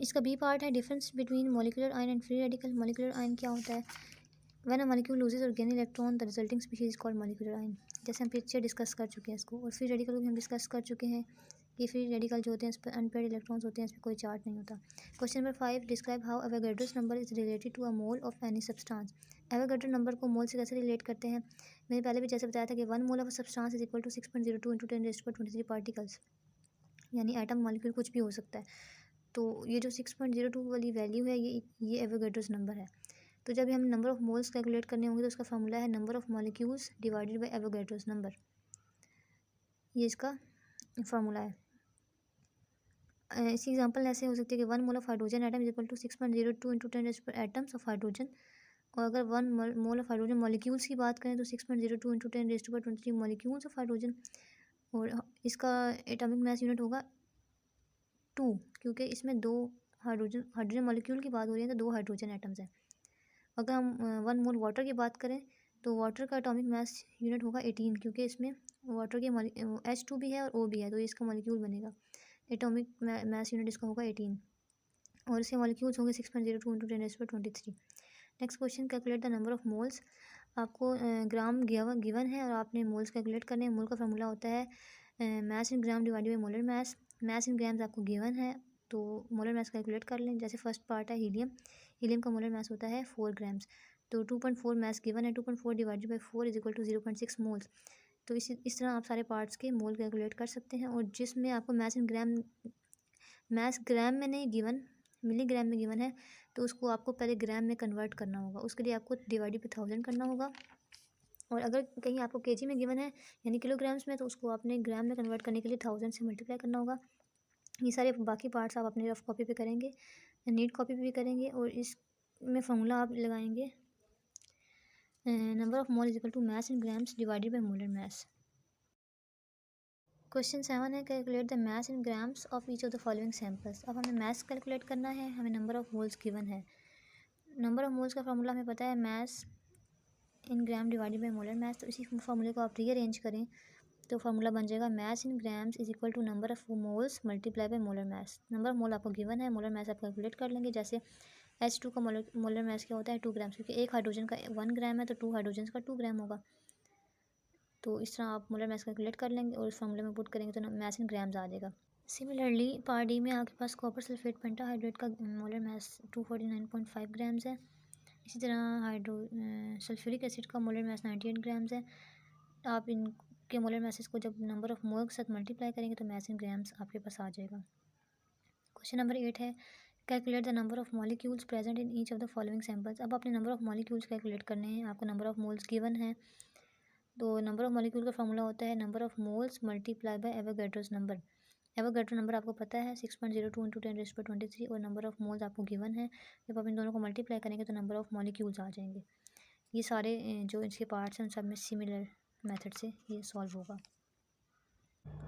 इसका B part है difference between molecular ion and free radical. Molecular ion क्या होता है? व्हेन अ मॉलिक्यूल लूजेस और gain electron the resulting species is called molecular ion. जैसे हम पीछे डिस्कस कर चुके हैं इसको। और फ्री रेडिकल को भी हम डिस्कस कर चुके हैं कि फ्री रेडिकल जो होते हैं इस पर अनपेयर्ड इलेक्ट्रॉन्स होते हैं, इस पर कोई चार्ज नहीं होता। Question number 5, describe how Avogadro's number is related to a mole of any substance. Avogadro number को मोल से कैसे रिलेट करते हैं? मैंने पहले भी जैसे बताया था कि 1 mole of a substance is equal to 6.02 × 10⁻23 particles, यानी एटम मॉलिक्यूल कुछ भी हो सकता है। तो ये जो 6.02 वाली वैल्यू है ये एवोगैड्रोस नंबर है। तो जब हम नंबर ऑफ मोल्स कैलकुलेट करने होंगे तो उसका फार्मूला है number of molecules divided by Avogadro's number. ये इसका फार्मूला है। इसकी एग्जांपल ऐसे हो सकती है कि 1 mole of hydrogen atom is equal to 6.02 × 10 atoms of hydrogen. और अगर 1 मोल ऑफ हाइड्रोजन मॉलिक्यूल्स की बात करें तो 6.02 × 10⁻23 मॉलिक्यूल्स ऑफ हाइड्रोजन। और इसका एटॉमिक मास यूनिट होगा 2, क्योंकि इसमें दो हाइड्रोजन मॉलिक्यूल की बात हो रही है तो 2 हाइड्रोजन एटम्स हैं। अगर हम 1 मोल वाटर की बात करें तो वाटर का एटॉमिक मास यूनिट होगा 18, क्योंकि इसमें वाटर के H2 भी है और O भी है, तो इसका मॉलिक्यूल बनेगा। एटॉमिक मास यूनिट इसका होगा 18 और इसके मॉलिक्यूल्स होंगे 6.02 × 10⁻23। Next question, calculate the number of moles. आपको ग्राम गिवन है और आपने मोल्स कैलकुलेट करने हैं। मोल का फार्मूला होता है mass in gram divided by molar mass. Mass in grams आपको गिवन है तो मोलर मास कैलकुलेट कर लें। जैसे फर्स्ट पार्ट है हीलियम। हीलियम का मोलर मास होता है 4 ग्राम्स। तो 2.4 मास गिवन है, 2.4 divided by 4 is equal to 0.6 moles. तो इस तरह आप सारे पार्ट्स के मोल कैलकुलेट कर सकते हैं। और जिसमें आपको मास इन ग्राम, मास ग्राम में नहीं गिवन, मिलीग्राम में गिवन है, तो उसको आपको पहले ग्राम में कन्वर्ट करना होगा। उसके लिए आपको डिवाइडेड बाय 1000 करना होगा। और अगर कहीं आपको केजी में गिवन है यानी किलोग्राम्स में, तो उसको आपने ग्राम में कन्वर्ट करने के लिए 1000 से मल्टीप्लाई करना होगा। ये सारे बाकी पार्ट्स आप अपनी रफ कॉपी पे करेंगे, नीट कॉपी पे भी करेंगे। और इसमें फार्मूला आप लगाएंगे number of mole is equal to mass in grams divided by molar mass. Question 7 है, calculate the mass in grams of each of the following samples. अब हमें मास कैलकुलेट करना है, हमें नंबर ऑफ मोल्स गिवन है। Number of moles का formula हमें पता है mass in gram divided by molar mass. तो इसी फार्मूले को आप रीअरेंज करें तो फार्मूला बन जाएगा mass in grams is equal to number of moles multiply by molar mass. Number of mole आपको गिवन है, मोलर मास आप कैलकुलेट कर लेंगे। जैसे H2 का मोलर मास क्या होता है 2 ग्राम्स, क्योंकि एक हाइड्रोजन का 1 ग्राम है तो 2 हाइड्रोजन का 2 ग्राम होगा। तो इस तरह आप मोलर मास कैलकुलेट कर लेंगे और इस फार्मूले में पुट करेंगे तो मास इन ग्राम्स आ जाएगा। सिमिलरली पार्ट डी में आपके पास कॉपर सल्फेट पेंटाहाइड्रेट का मोलर मास 249.5 ग्राम्स है। इसी तरह सल्फ्यूरिक एसिड का मोलर मास 98 ग्राम्स है। आप इनके मोलर मासेस को जब नंबर ऑफ मोल के साथ मल्टीप्लाई करेंगे तो मास इन ग्राम्स आपके पास आ जाएगा। क्वेश्चन नंबर 8 है, calculate the number of molecules present in each of the following samples. अब आपने नंबर ऑफ मॉलिक्यूल्स कैलकुलेट करने हैं। आपको नंबर ऑफ मोल्स गिवन है, तो नंबर ऑफ मॉलिक्यूल का फार्मूला होता है number of moles multiply bye Avogadro's number. Avogadro number आपको पता है 6.02 × 10⁻23 और नंबर ऑफ मोल्स आपको गिवन है। जब आप इन दोनों को मल्टीप्लाई करेंगे तो नंबर ऑफ मॉलिक्यूल्स आ जाएंगे। ये सारे जो इसके पार्ट्स हैं उन सब में सिमिलर मेथड से ये सॉल्व होगा।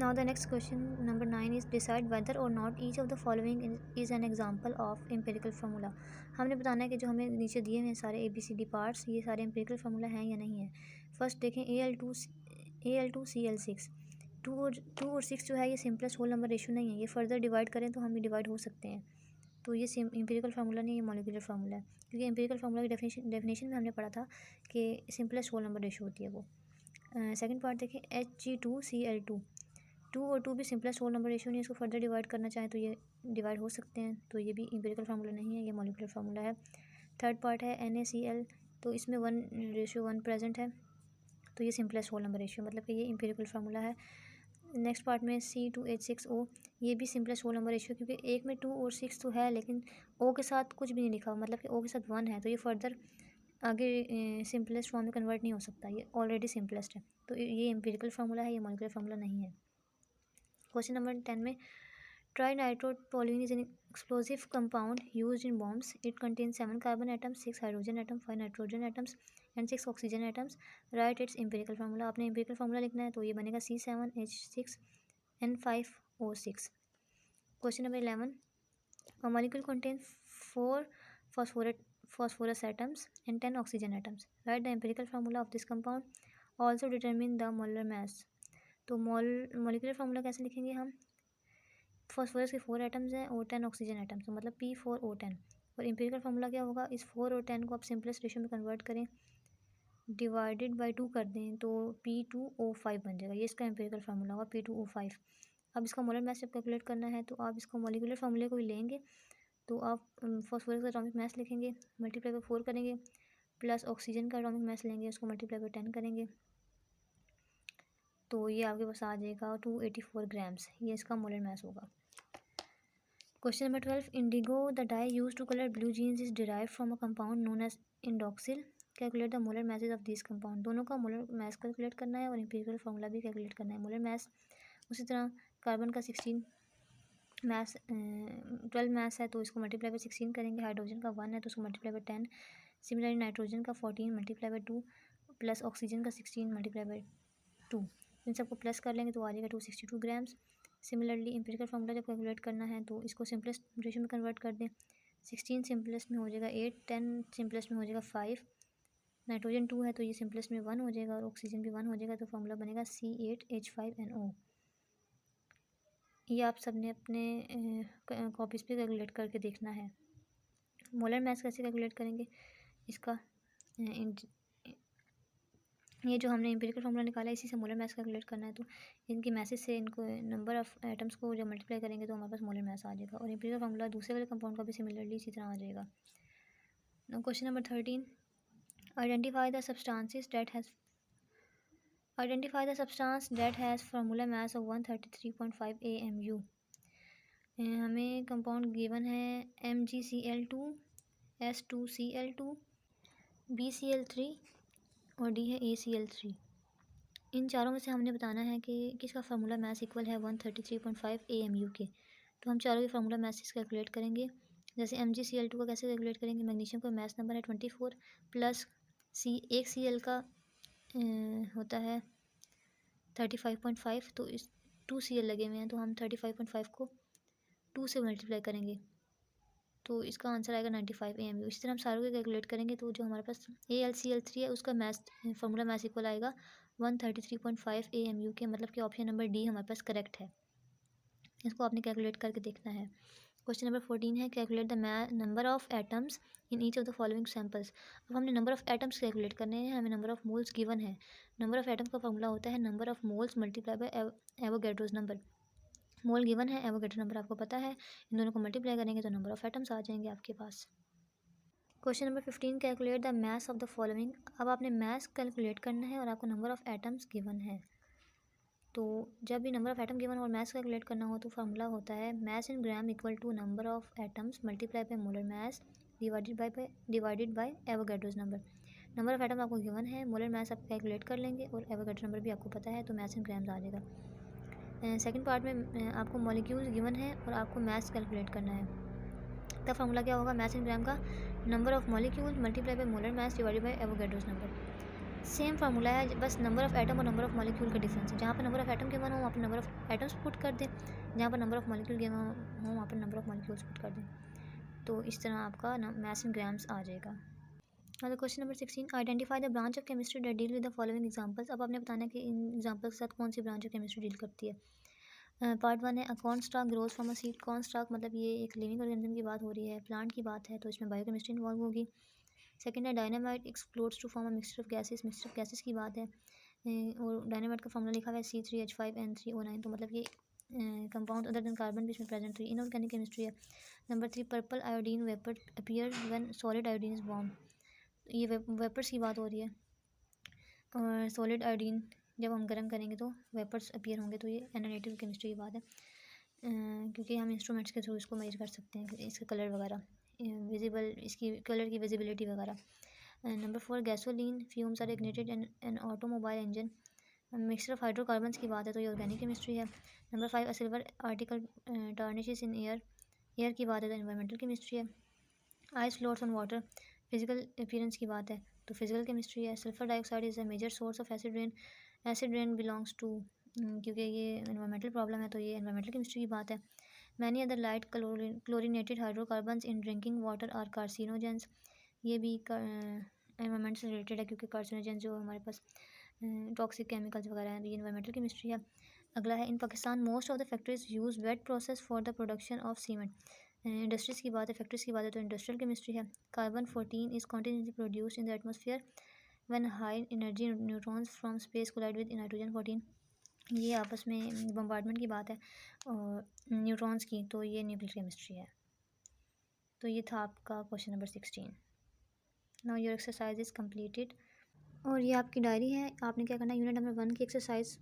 Now the next question number 9 is decide whether or not each of the following is an example of empirical formula. हमने बताना है कि जो हमें नीचे दिए हुए सारे ABCD पार्ट्स ये सारे एम्पिरिकल फार्मूला हैं या नहीं है। फर्स्ट देखें Al2Cl6। 2 और 6 जो है ये सिंपलेस्ट होल नंबर रेशियो नहीं है। ये फर्दर डिवाइड करें तो हम भी डिवाइड हो सकते हैं। तो ये एम्पिरिकल फार्मूला नहीं, ये मॉलिक्यूलर फार्मूला है। क्योंकि एम्पिरिकल फार्मूला की डेफिनेशन में हमने पढ़ा था कि सिंपलेस्ट होल नंबर रेशियो होती है वो। सेकंड पार्ट देखें Hg2Cl2। 2 और 2 भी सिंपलेस्ट होल नंबर रेशियो नहीं है। इसको फर्दर डिवाइड करना चाहें तो ये डिवाइड हो सकते हैं। तो ये भी एम्पिरिकल फार्मूला नहीं है, ये मॉलिक्यूलर फार्मूला है। थर्ड पार्ट है NaCl। तो इसमें 1:1 प्रेजेंट है, तो ये सिंपलेस्ट होल नंबर रेशियो, मतलब कि ये एम्पिरिकल फार्मूला है। नेक्स्ट पार्ट में C2H6O, ये भी सिंपलेस्ट होल नंबर रेशियो, क्योंकि एक में 2 और 6 तो है लेकिन O के साथ कुछ भी नहीं लिखा, मतलब कि O के साथ 1 है, तो ये फर्दर आगे सिंपलेस्ट फॉर्म में कन्वर्ट नहीं हो सकता, ये ऑलरेडी सिंपलेस्ट है। तो ये एम्पिरिकल फार्मूला है, ये मॉलिक्यूलर फार्मूला नहीं है। क्वेश्चन नंबर 10 में trinitrotoluene is an explosive compound used in bombs. It contains 7 carbon atoms, 6 hydrogen atom, 5 nitrogen atoms and 6 oxygen atoms. Right its empirical formula. आपने empirical formula लिखना है तो ये बनेगा C7H6N5O6। Question number 11, a molecule contains 4 phosphorus atoms and 10 oxygen atoms. Write the empirical formula of this compound. Also determine the molar mass. तो molecular formula कैसे लिखेंगे हम? फॉस्फोरस के 4 एटम्स हैं और 10 ऑक्सीजन एटम्स, तो मतलब P4O10। और एम्पिरिकल फार्मूला क्या होगा, इस 4 और 10 को आप सिंपलेस्ट रेशियो में कन्वर्ट करें, डिवाइडेड बाई 2 कर दें तो P2O5 बन जाएगा। ये इसका एम्पिरिकल फार्मूला होगा P2O5। अब इसका मोलर मास जब कैलकुलेट करना है तो आप इसको मॉलिक्यूलर फार्मूले को ही लेंगे, तो आप फॉस्फोरस का एटॉमिक मास लिखेंगे, मल्टीप्लाई बाई 4 करेंगे, प्लस ऑक्सीजन का एटॉमिक मास लेंगे, उसको मल्टीप्लाई बाई 10 करेंगे, तो ये आपके पास आ जाएगा 284 ग्राम्स। ये इसका मोलर मास होगा। Question number 12, indigo the dye use to colour blue jeans is derive from a compound known as indoxyl, calculate the molar message of this compound. दोनों का मोलर मास कैलकुलेट करना है और imperial formula भी calculate करना है। Molar मास उसी तरह कार्बन का 16 मास 12 मास है तो इसको मल्टीप्लाई बाई 16 करेंगे, हाइड्रोजन का 1 है तो उसको मल्टीप्लाई बाई 10, सिमिलरली नाइट्रोजन का 14 मल्टीप्लाई बाई 2, प्लस ऑक्सीजन का 16 मल्टीप्लाई बाई 2, इन सबको प्लस कर लेंगे तो आ जाएगा 262 ग्राम्स। सिमिलरली एम्पिरिकल फार्मूला जब कैलकुलेट करना है तो इसको सिंपलेस्ट रेशियो में कन्वर्ट कर दें, 16 सिंपलेस्ट में हो जाएगा 8, 10 सिंपलेस्ट में हो जाएगा 5, नाइट्रोजन 2 है तो ये सिंपलेस्ट में 1 हो जाएगा और ऑक्सीजन भी 1 हो जाएगा, तो फार्मूला बनेगा C8H5NO। ये आप सबने अपने कॉपीज़ पे कैलकुलेट करके देखना है। मोलर मास कैसे कैलकुलेट करेंगे इसका, ये जो हमने एम्पिरिकल फार्मूला निकाला है इसी से मोलर मास कैलकुलेट करना है, तो इनकी मैसेज से इनको नंबर ऑफ एटम्स को जब मल्टीप्लाई करेंगे तो हमारे पास मोलर मास आ जाएगा। और एम्पिरिकल फार्मूला दूसरे वाले कंपाउंड का भी सिमिलरली इसी तरह आ जाएगा। Question number 13, identify the substance that has formula mass of 133.5 AMU। हमें कंपाउंड गिवन है MgCl2, S2Cl2, BCl3 और D है ACl3। इन चारों में से हमने बताना है कि किसका फार्मूला मास इक्वल है 133.5 AMU के। तो हम चारों के फार्मूला मासेस कैलकुलेट करेंगे। जैसे MgCl2 का कैसे कैलकुलेट करेंगे, मैग्नीशियम का मास नंबर है 24 प्लस एक Cl का होता है 35.5, तो इस 2 Cl लगे हुए हैं तो हम 35.5 को 2 से मल्टीप्लाई करेंगे तो इसका आंसर आएगा 95 AMU। इसी तरह हम सारों के कैलकुलेट करेंगे तो जो हमारे पास AlCl3 है उसका मास फार्मूला मास इक्वल आएगा 133.5 AMU के, मतलब कि ऑप्शन नंबर डी हमारे पास करेक्ट है। इसको आपने कैलकुलेट करके देखना है। क्वेश्चन नंबर 14 है, calculate the number of atoms in each of the following samples. अब हमने नंबर ऑफ एटम्स कैलकुलेट करने हैं, हमें नंबर ऑफ मोल्स गिवन है। नंबर ऑफ एटम्स का फार्मूला होता है number of moles multiply bye Avogadro's number. Mole given है, एवोगैड्रो नंबर आपको पता है, इन दोनों को मल्टीप्लाई करेंगे तो नंबर ऑफ एटम्स आ जाएंगे आपके पास। Question number 15, calculate the mass of the following. अब आपने मास कैलकुलेट करना है और आपको नंबर ऑफ एटम्स गिवन है। तो जब भी नंबर ऑफ एटम गिवन और मास कैलकुलेट करना हो तो फार्मूला होता है mass in gram equal to number of atoms multiply by molar mass divided by Avogadro's number. Number of atom आपको गिवन है, मोलर मास आप कैलकुलेट कर लेंगे और एवोगैड्रो नंबर भी आपको पता है तो मास इन ग्राम्स आ जाएगा। सेकंड पार्ट में आपको मॉलिक्यूल्स गिवन है और आपको मास कैलकुलेट करना है। तब फार्मूला क्या होगा, मास इन ग्राम का number of molecule multiply by molar mass divided by Avogadro's number. Same formula है, बस नंबर ऑफ एटम और नंबर ऑफ मॉलिक्यूल का डिफरेंस है। जहाँ पर नंबर ऑफ एटम गिवन हो वहाँ पर नंबर ऑफ एटम्स पुट कर दें, जहाँ पर नंबर ऑफ मॉलिक्यूल गिवन हो वहाँ पर नंबर ऑफ मॉलिक्यूल्स पुट कर दें, तो इस तरह आपका मास इन ग्राम्स आ जाएगा। अब question number 16, identify the branch of chemistry that deal with the following examples. अब आपने बताना है कि इन एग्जांपल्स के साथ कौन सी ब्रांच ऑफ केमिस्ट्री डील करती है। पार्ट 1 है, a corn stalk grows from a seed. Corn stalk मतलब ये एक लिविंग ऑर्गेनिज्म की बात हो रही है, प्लांट की बात है, तो इसमें बायोकेमिस्ट्री इन्वॉल्व होगी। सेकंड है, dynamite explodes to form a mixture of gases. Mixture of gases की बात है और डायनामाइट का फॉर्मूला लिखा हुआ है C3H5N3O9, तो मतलब ये कंपाउंड अदर देन कार्बन भी इसमें प्रेजेंट हुई। इनऑर्गेनिक केमिस्ट्री है। Number 3, purple iodine vapour appear when solid iodine is warm. ये वेपर्स की बात हो रही है और सॉलिड आयोडीन जब हम गर्म करेंगे तो वेपर्स अपीयर होंगे, तो ये एनालिटिकल केमिस्ट्री की बात है क्योंकि हम इंस्ट्रूमेंट्स के थ्रू इसको मेजर कर सकते हैं, इसका कलर वगैरह विजिबल, इसकी कलर की विजिबिलिटी वगैरह। Number 4, gasoline fumes are ignited an automobile engine. Mixture of hydrocarbons की बात है तो ये ऑर्गेनिक केमिस्ट्री है। Number 5, silver article tarnishes in air की बात है तो एनवायरमेंटल केमिस्ट्री है। Ice floats on water, physical appearance की बात है तो फिजिकल केमिस्ट्री है। Sulphur dioxide is a major source of acid rain. Acid rain belongs to, क्योंकि ये एनवायरमेंटल प्रॉब्लम है तो ये एनवायरमेंटल केमिस्ट्री की बात है। Many other light chlorinated hydrocarbons in drinking water are carcinogens. ये भी एनवायरमेंट से रिलेटेड है क्योंकि कार्सिनोजेंस जो हमारे पास टॉक्सिक केमिकल्स वगैरह हैं, तो ये एनवायरमेंटल केमिस्ट्री है। अगला है, in Pakistan most of the factories use wet process for the production of cement. Industries की बात है, फैक्ट्रीज़ की बात है तो इंडस्ट्रियल केमिस्ट्री है। Carbon 14 is continuously produce in the atmosphere when high energy neutrons from space collide with nitrogen 14। ये आपस में बम्बार्डमेंट की बात है और न्यूट्रॉन्स की, तो ये न्यूक्लियर केमिस्ट्री है। तो ये था आपका question number 16। Now your exercise is completed. और ये आपकी डायरी है। आपने क्या करना है, यूनिट नंबर 1 की एक्सरसाइज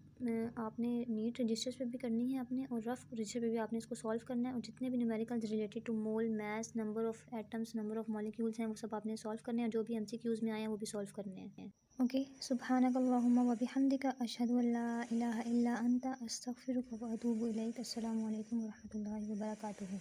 आपने नीट रजिस्टर्स पे भी करनी है अपने, और रफ रजिस्टर पे भी आपने इसको सॉल्व करना है। और जितने भी numericals related to mole, mass, number of atoms, number of molecules हैं, वो सब आपने सॉल्व करने हैं। जो भी एमसीक्यूज़ में आए हैं वो भी सॉल्व करने हैं। ओके, सुब्हानकल्लाहुम्मा व बिहम्दिका अशहदु अल्ला इलाहा इल्ला अंता अस्तगफिरुका व अतूबु इलैक। अस्सलामु अलैकुम व रहमतुल्लाहि व बरकातुहू।